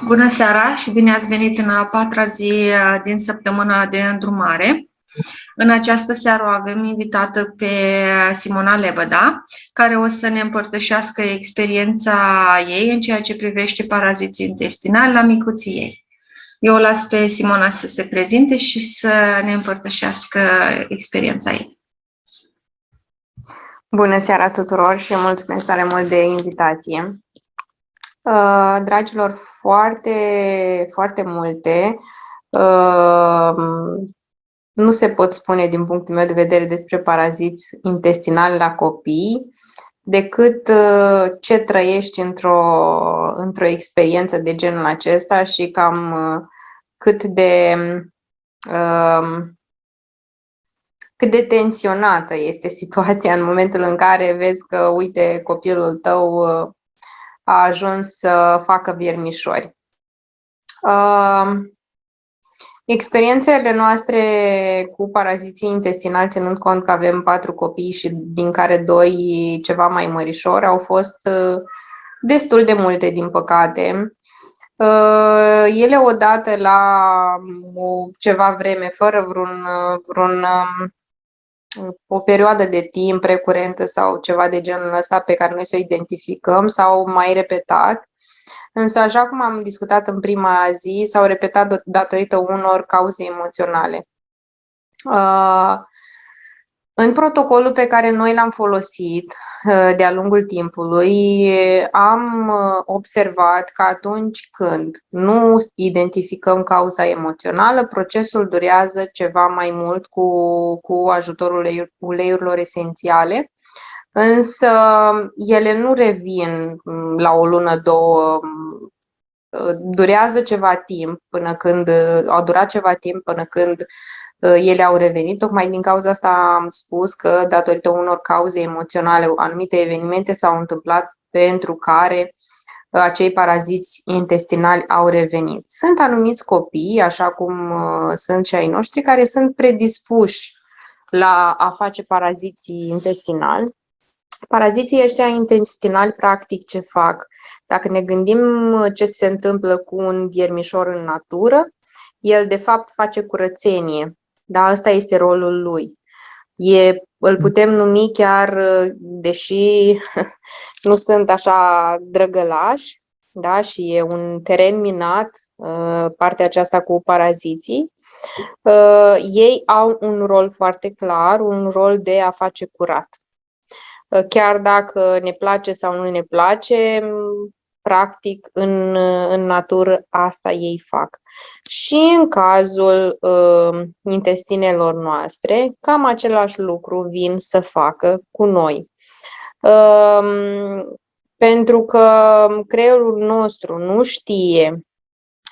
Bună seara și bine ați venit în a patra zi din săptămâna de îndrumare. În această seară o avem invitată pe Simona Lebăda, care o să ne împărtășească experiența ei în ceea ce privește paraziții intestinali la micuții ei. Eu o las pe Simona să se prezinte și să ne împărtășească experiența ei. Bună seara tuturor și mulțumesc tare mult de invitație. Dragilor, foarte multe nu se pot spune din punctul meu de vedere despre paraziți intestinali la copii, decât ce trăiești într-o experiență de genul acesta și cam cât de tensionată este situația în momentul în care vezi că, uite, copilul tău a ajuns să facă viermișori. Experiențele noastre cu paraziții intestinali, ținând cont că avem 4 copii și din care 2 ceva mai mărișori, au fost destul de multe, din păcate. Ele odată la ceva vreme, fără o perioadă de timp recurentă sau ceva de genul ăsta pe care noi să o identificăm, sau mai repetat. Însă, așa cum am discutat în prima zi, s-au repetat datorită unor cauze emoționale. În protocolul pe care noi l-am folosit de-a lungul timpului, am observat că atunci când nu identificăm cauza emoțională, procesul durează ceva mai mult cu ajutorul uleiurilor esențiale, însă ele nu revin la o lună, două, durează ceva timp au durat ceva timp până când ele au revenit. Tocmai din cauza asta am spus că, datorită unor cauze emoționale, anumite evenimente s-au întâmplat pentru care acei paraziți intestinali au revenit. Sunt anumiți copii, așa cum sunt și ai noștri, care sunt predispuși la a face paraziții intestinali. Paraziții ăștia intestinali, practic, ce fac? Dacă ne gândim ce se întâmplă cu un viermișor în natură, el, de fapt, face curățenie. Da? Ăsta este rolul lui. Îl putem numi chiar, deși nu sunt așa drăgălași, da? Și e un teren minat, partea aceasta cu paraziții, ei au un rol foarte clar, un rol de a face curat. Chiar dacă ne place sau nu ne place, practic în natură asta ei fac. Și în cazul intestinelor noastre, cam același lucru vin să facă cu noi. Pentru că creierul nostru nu știe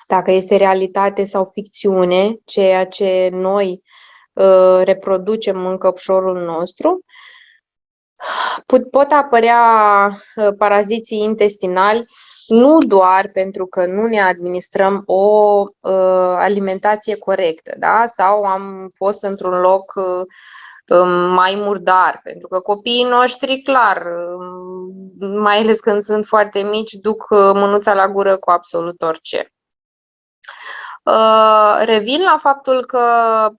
dacă este realitate sau ficțiune ceea ce noi reproducem în căpșorul nostru, pot apărea paraziții intestinali nu doar pentru că nu ne administrăm o alimentație corectă, da? Sau am fost într-un loc mai murdar, pentru că copiii noștri, clar, mai ales când sunt foarte mici, duc mânuța la gură cu absolut orice. Revin la faptul că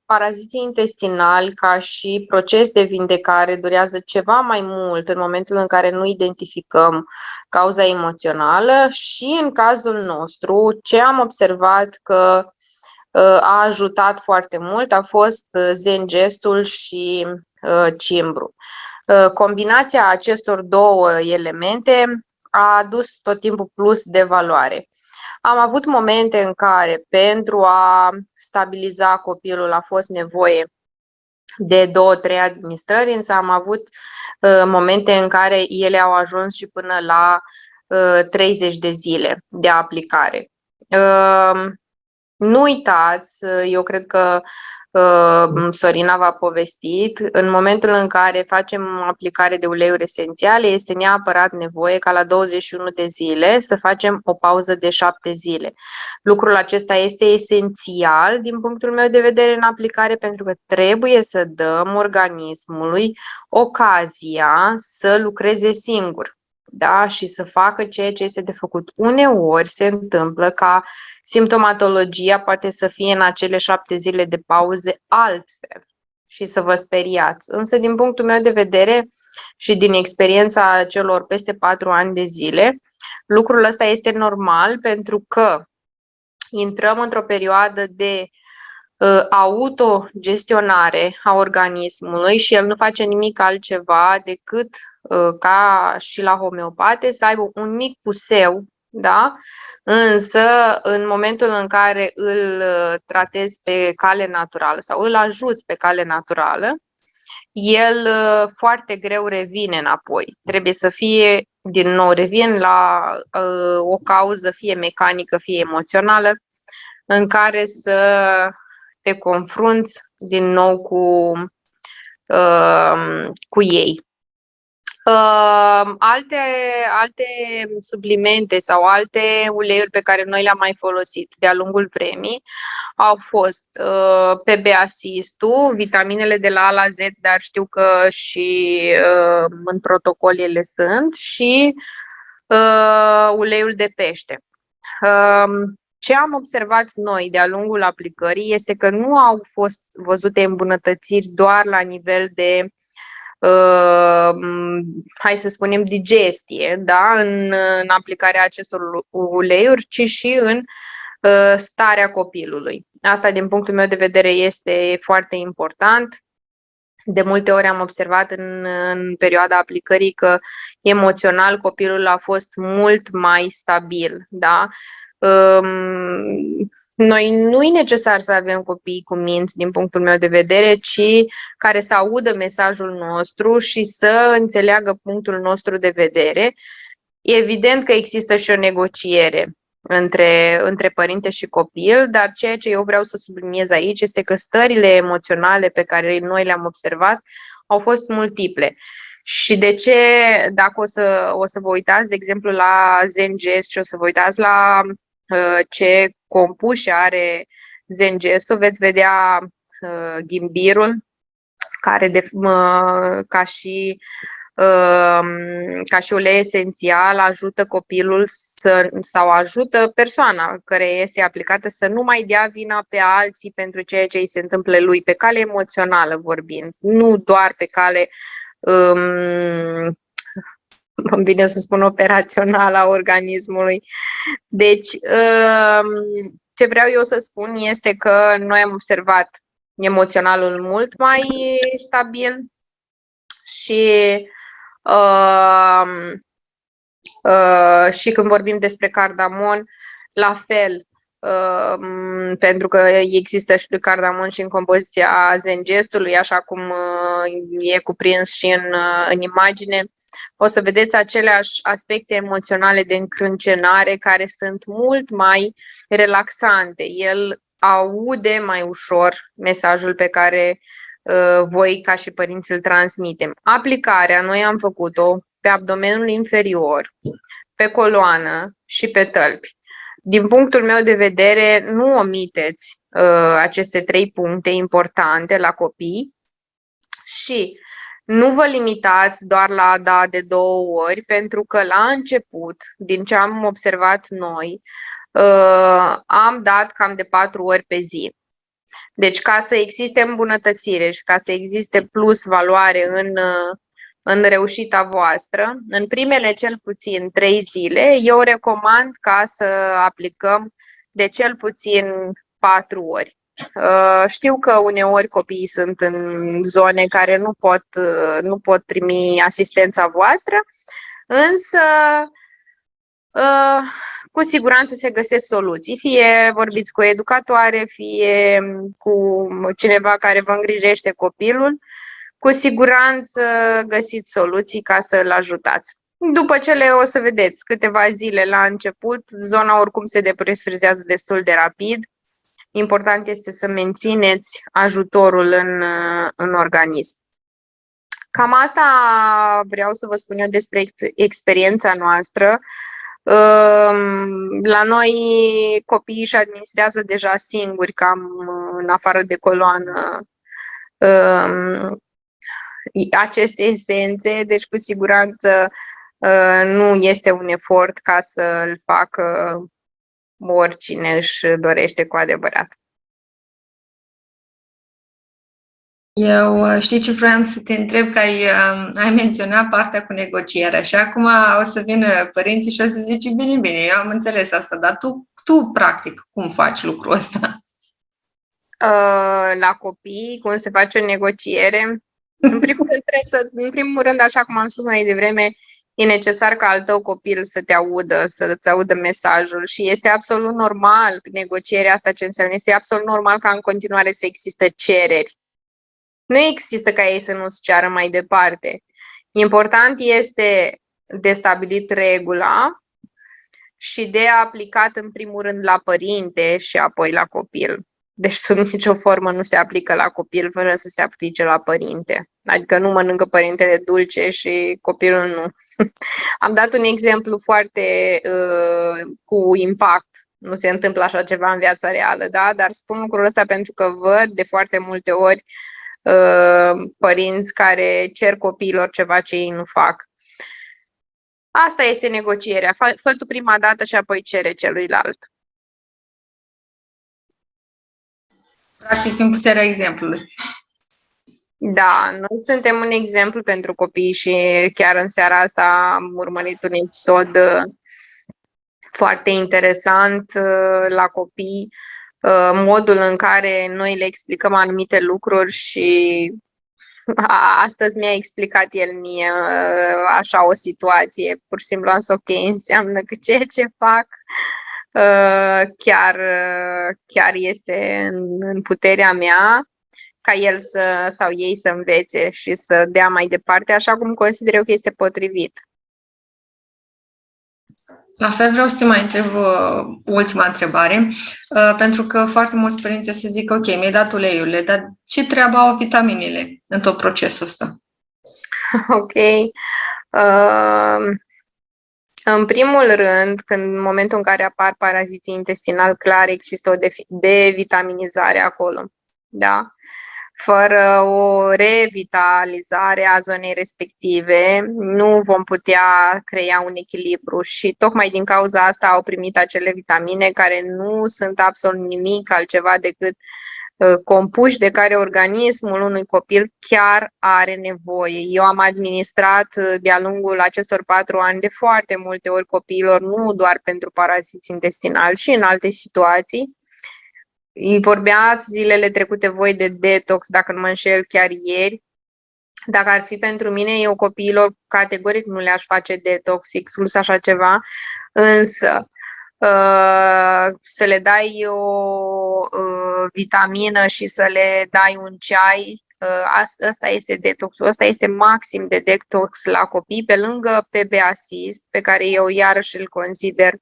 paraziții intestinali, ca și proces de vindecare, durează ceva mai mult în momentul în care nu identificăm cauza emoțională și în cazul nostru, ce am observat că a ajutat foarte mult a fost zen-gestul și cimbru. Combinația acestor două elemente a adus tot timpul plus de valoare. Am avut momente în care, pentru a stabiliza copilul, a fost nevoie de 2-3 administrări, însă am avut momente în care ele au ajuns și până la 30 de zile de aplicare. Nu uitați, eu cred că Sorina v-a povestit, în momentul în care facem aplicare de uleiuri esențiale, este neapărat nevoie ca la 21 de zile să facem o pauză de 7 zile. Lucrul acesta este esențial din punctul meu de vedere în aplicare, pentru că trebuie să dăm organismului ocazia să lucreze singur. da? Și să facă ceea ce este de făcut. Uneori se întâmplă ca simptomatologia poate să fie în acele 7 zile de pauze altfel și să vă speriați. Însă, din punctul meu de vedere și din experiența celor peste 4 ani de zile, lucrul ăsta este normal pentru că intrăm într-o perioadă de autogestionare a organismului și el nu face nimic altceva decât ca și la homeopate să aibă un mic puseu, da? Însă în momentul în care îl tratezi pe cale naturală sau îl ajuți pe cale naturală, el foarte greu revine înapoi. Trebuie să fie, din nou, revin la o cauză fie mecanică, fie emoțională, în care să te confrunți din nou cu ei. Alte suplimente sau alte uleiuri pe care noi le-am mai folosit de-a lungul vremii au fost PB Assist-ul, vitaminele de la A la Z, dar știu că și în protocol ele sunt, și uleiul de pește. Ce am observat noi de-a lungul aplicării este că nu au fost văzute îmbunătățiri doar la nivel de, hai să spunem, digestie, da? în aplicarea acestor uleiuri, ci și în starea copilului. Asta, din punctul meu de vedere, este foarte important. De multe ori am observat în perioada aplicării că emoțional copilul a fost mult mai stabil, da? Noi nu e necesar să avem copii cu minți, din punctul meu de vedere, ci care să audă mesajul nostru și să înțeleagă punctul nostru de vedere. Evident că există și o negociere între părinte și copil, dar ceea ce eu vreau să subliniez aici este că stările emoționale pe care noi le-am observat au fost multiple. Și de ce, dacă o să vă uitați, de exemplu, la Zengest și o să vă uitați la ce compuși are Zengestul, veți vedea ghimbirul, care ca și ulei esențial ajută copilul sau ajută persoana care este aplicată să nu mai dea vina pe alții pentru ceea ce îi se întâmplă lui, pe cale emoțională vorbind, nu doar pe cale îmi vine să spun operațional a organismului. Deci, ce vreau eu să spun este că noi am observat emoționalul mult mai stabil și când vorbim despre cardamon, la fel, pentru că există și cardamon și în compoziția Zengestului, așa cum e cuprins și în imagine. O să vedeți aceleași aspecte emoționale de încrâncenare care sunt mult mai relaxante. El aude mai ușor mesajul pe care voi ca și părinți îl transmitem. Aplicarea noi am făcut-o pe abdomenul inferior, pe coloană și pe tălpi. Din punctul meu de vedere, nu omiteți aceste 3 puncte importante la copii și nu vă limitați doar la a da de 2 ori, pentru că la început, din ce am observat noi, am dat cam de 4 ori pe zi. Deci ca să existe îmbunătățire și ca să existe plus valoare în reușita voastră, în primele cel puțin 3 zile, eu recomand ca să aplicăm de cel puțin 4 ori. Știu că uneori copiii sunt în zone care nu pot primi asistența voastră, însă cu siguranță se găsesc soluții. Fie vorbiți cu o educatoare, fie cu cineva care vă îngrijește copilul, cu siguranță găsiți soluții ca să îl ajutați. După ce o să vedeți câteva zile la început, zona oricum se depresurizează destul de rapid. Important este să mențineți ajutorul în organism. Cam asta vreau să vă spun eu despre experiența noastră. La noi copiii își administrează deja singuri, cam în afară de coloană, aceste esențe, deci cu siguranță Nu este un efort ca să-l facă oricine își dorește cu adevărat. Eu știi ce vreau să te întreb, că ai menționat partea cu negocierea și acum o să vină părinții și o să zici, bine, eu am înțeles asta, dar tu practic, cum faci lucrul ăsta? La copii, cum se face o negociere? În primul rând, așa cum am spus mai devreme, e necesar ca al tău copil să te audă, să-ți audă mesajul și este absolut normal negocierea asta, ce înseamnă, este absolut normal ca în continuare să existe cereri. Nu există ca ei să nu-ți ceară mai departe. Important este de stabilit regula și de aplicat în primul rând la părinte și apoi la copil. Deci sub nicio formă nu se aplică la copil fără să se aplice la părinte. Adică nu mănâncă părintele dulce și copilul nu. Am dat un exemplu foarte cu impact. Nu se întâmplă așa ceva în viața reală, da? Dar spun lucrul ăsta pentru că văd de foarte multe ori părinți care cer copiilor ceva ce ei nu fac. Asta este negocierea. Fă tu prima dată și apoi cere celuilalt. Practic, în puterea exemplului. Da, noi suntem un exemplu pentru copii și chiar în seara asta am urmărit un episod foarte interesant la copii, modul în care noi le explicăm anumite lucruri și astăzi mi-a explicat el mie așa o situație. Pur și simplu am zis, ok, înseamnă că ceea ce fac chiar este în puterea mea ca el sau ei să învețe și să dea mai departe așa cum consider eu că este potrivit. La fel vreau să te mai întreb ultima întrebare, pentru că foarte mulți părinți se zic, ok, mi-ai dat uleiurile, dar ce treabă au vitaminele în tot procesul ăsta? Ok. În primul rând, în momentul în care apar paraziții intestinali, clar există o devitaminizare acolo. Da? Fără o revitalizare a zonei respective, nu vom putea crea un echilibru și tocmai din cauza asta au primit acele vitamine care nu sunt absolut nimic altceva decât compuși de care organismul unui copil chiar are nevoie. Eu am administrat de-a lungul acestor 4 ani de foarte multe ori copiilor, nu doar pentru paraziți intestinali, și în alte situații. Vorbeați zilele trecute voi de detox, dacă nu mă înșel chiar ieri. Dacă ar fi pentru mine, eu copiilor categoric nu le-aș face detox, exclus așa ceva, însă să le dai o vitamină și să le dai un ceai, asta este detoxul, asta este maxim de detox la copii, pe lângă PB Assist, pe care eu iarăși îl consider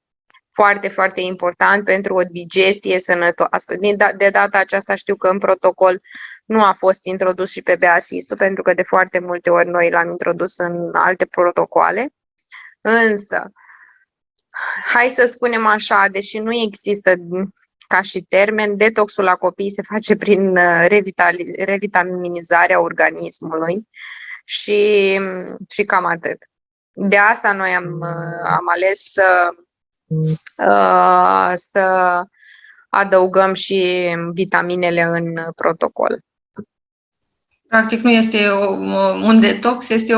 foarte, foarte important pentru o digestie sănătoasă. De data aceasta știu că în protocol nu a fost introdus și PB Assist-ul, pentru că de foarte multe ori noi l-am introdus în alte protocoale, însă hai să spunem așa, deși nu există ca și termen, detoxul la copii se face prin revitaminizarea organismului și cam atât. De asta noi am ales să adăugăm și vitaminele în protocol. Practic nu este un detox, este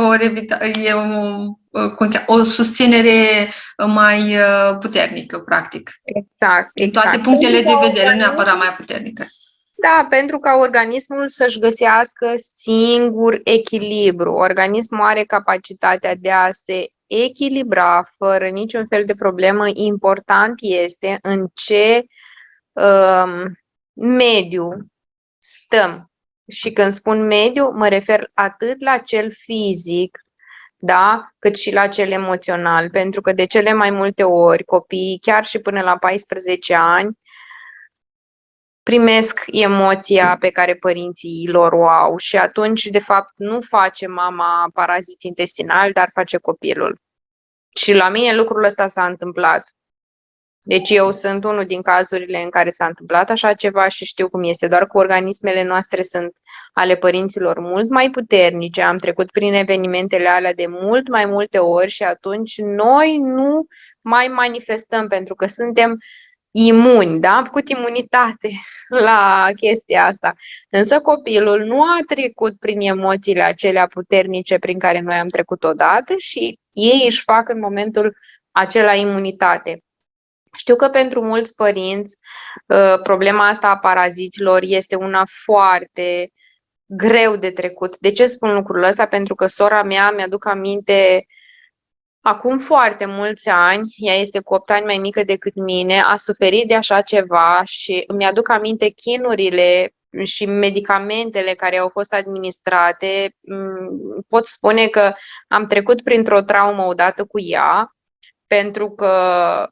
o susținere mai puternică, practic. Exact. Din toate punctele de vedere, nu neapărat mai puternică. Da, pentru ca organismul să-și găsească singur echilibru. Organismul are capacitatea de a se echilibra fără niciun fel de problemă. Important este în ce mediu stăm. Și când spun mediu, mă refer atât la cel fizic, da, cât și la cel emoțional. Pentru că de cele mai multe ori copiii, chiar și până la 14 ani, primesc emoția pe care părinții lor o au și atunci, de fapt, nu face mama paraziți intestinali, dar face copilul. Și la mine lucrul ăsta s-a întâmplat. Deci eu sunt unul din cazurile în care s-a întâmplat așa ceva și știu cum este, doar că organismele noastre sunt ale părinților mult mai puternice, am trecut prin evenimentele alea de mult mai multe ori și atunci noi nu mai manifestăm pentru că suntem imuni, da? Am făcut imunitate la chestia asta. Însă copilul nu a trecut prin emoțiile acelea puternice prin care noi am trecut odată și ei își fac în momentul acela imunitate. Știu că pentru mulți părinți problema asta a paraziților este una foarte greu de trecut. De ce spun lucrul ăsta? Pentru că sora mea, mi-aduc aminte, acum foarte mulți ani, ea este cu 8 ani mai mică decât mine, a suferit de așa ceva și mi-aduc aminte chinurile și medicamentele care au fost administrate. Pot spune că am trecut printr-o traumă odată cu ea, pentru că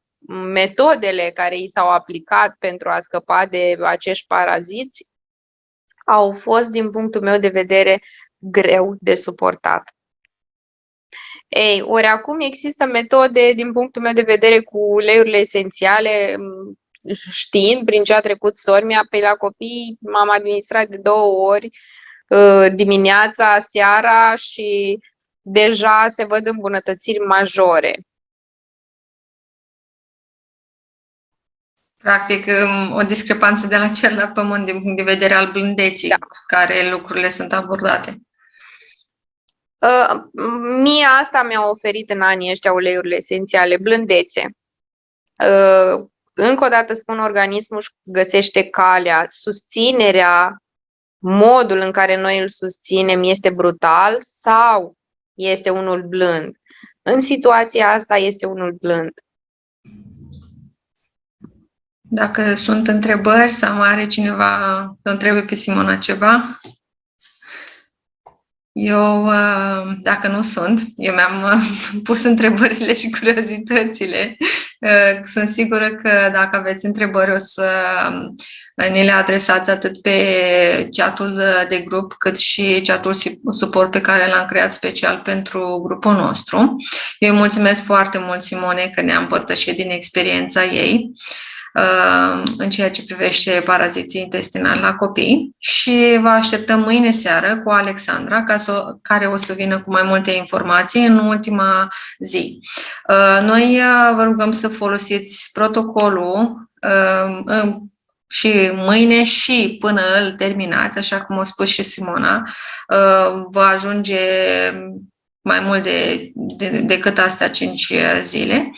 metodele care i s-au aplicat pentru a scăpa de acești paraziți au fost, din punctul meu de vedere, greu de suportat. Ei, ori acum există metode, din punctul meu de vedere, cu uleiurile esențiale, știind prin ce a trecut sora mea, pe la copii m-am administrat de 2 ori, dimineața, seara, și deja se văd îmbunătățiri majore. Practic, o discrepanță de la cer la pământ din punct de vedere al blândeții, cu care lucrurile sunt abordate. Mie asta mi-a oferit în anii ăștia uleiurile esențiale, blândețe. Încă o dată spun, organismul își găsește calea, susținerea, modul în care noi îl susținem este brutal sau este unul blând. În situația asta este unul blând. Dacă sunt întrebări sau mai are cineva să întrebe pe Simona ceva? Eu, dacă nu sunt, eu mi-am pus întrebările și curiozitățile. Sunt sigură că dacă aveți întrebări o să ne le adresați atât pe chatul de grup cât și chatul suport pe care l-am creat special pentru grupul nostru. Eu îi mulțumesc foarte mult, Simone, că ne-a împărtășit din experiența ei în ceea ce privește paraziții intestinali la copii și vă așteptăm mâine seară cu Alexandra, care o să vină cu mai multe informații în ultima zi. Noi vă rugăm să folosiți protocolul și mâine și până îl terminați, așa cum a spus și Simona, va ajunge mai mult decât astea 5 zile.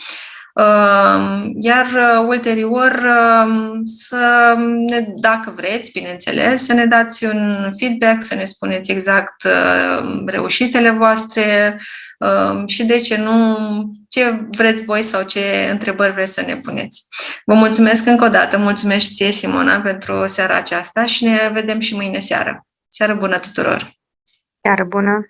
Iar ulterior, dacă vreți, bineînțeles, să ne dați un feedback, să ne spuneți exact reușitele voastre și de ce nu, ce vreți voi sau ce întrebări vreți să ne puneți. Vă mulțumesc încă o dată, mulțumesc și ție, Simona, pentru seara aceasta și ne vedem și mâine seară. Seară bună tuturor! Seară bună!